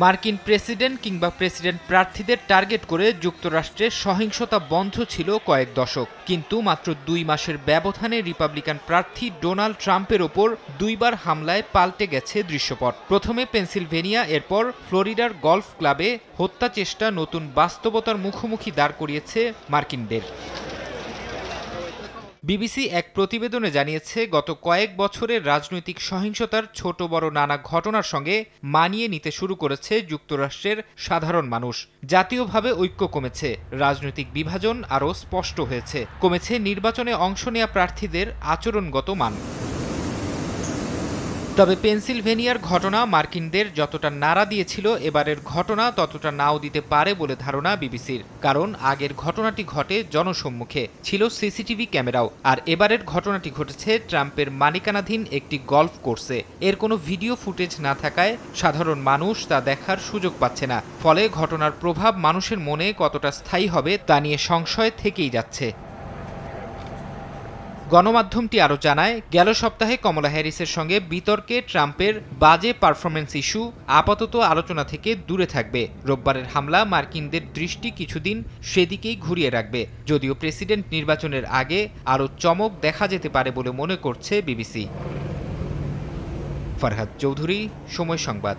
মার্কিন প্রেসিডেন্ট কিংবা প্রেসিডেন্ট প্রার্থীদের টার্গেট করে যুক্তরাষ্ট্রে সহিংসতা বন্ধ ছিল কয়েক দশক, কিন্তু মাত্র 2 মাসের ব্যবধানে রিপাবলিকান প্রার্থী ডোনাল্ড ট্রাম্পের ওপর দুইবার হামলায় পাল্টে গেছে দৃশ্যপট। প্রথমে পেনসিলভেনিয়া, এরপর ফ্লোরিডার গলফ ক্লাবে হত্যা চেষ্টা নতুন বাস্তবতার মুখোমুখি দাঁড় করিয়েছে মার্কিনদের। বিবিসি এক প্রতিবেদনে জানিয়েছে, গত কয়েক বছরের রাজনৈতিক সহিংসতার ছোট বড় নানা ঘটনার সঙ্গে মানিয়ে নিতে শুরু করেছে যুক্তরাষ্ট্রের সাধারণ মানুষ। জাতীয়ভাবে ঐক্য কমেছে, রাজনৈতিক বিভাজন আরও স্পষ্ট হয়েছে, কমেছে নির্বাচনে অংশ নেওয়া প্রার্থীদের আচরণগত মান। তবে পেনসিলভেনিয়ার ঘটনা মার্কিনদের যতটা নাড়া দিয়েছিল, এবারের ঘটনা ততটা নাও দিতে পারে বলে ধারণা বিবিসির। কারণ আগের ঘটনাটি ঘটে জনসম্মুখে, ছিল সিসিটিভি ক্যামেরাও, আর এবারের ঘটনাটি ঘটেছে ট্রাম্পের মালিকানাধীন একটি গলফ কোর্সে। এর কোনো ভিডিও ফুটেজ না থাকায় সাধারণ মানুষ তা দেখার সুযোগ পাচ্ছে না। ফলে ঘটনার প্রভাব মানুষের মনে কতটা স্থায়ী হবে তা নিয়ে সংশয় থেকেই যাচ্ছে। গণমাধ্যমটি আরও জানায়, গেল সপ্তাহে কমলা হ্যারিসের সঙ্গে বিতর্কে ট্রাম্পের বাজে পারফরমেন্স ইস্যু আপাতত আলোচনা থেকে দূরে থাকবে। রোববারের হামলা মার্কিনদের দৃষ্টি কিছুদিন সেদিকেই ঘুরিয়ে রাখবে, যদিও প্রেসিডেন্ট নির্বাচনের আগে আরও চমক দেখা যেতে পারে বলে মনে করছে বিবিসি। ফরহাদ চৌধুরী, সময় সংবাদ।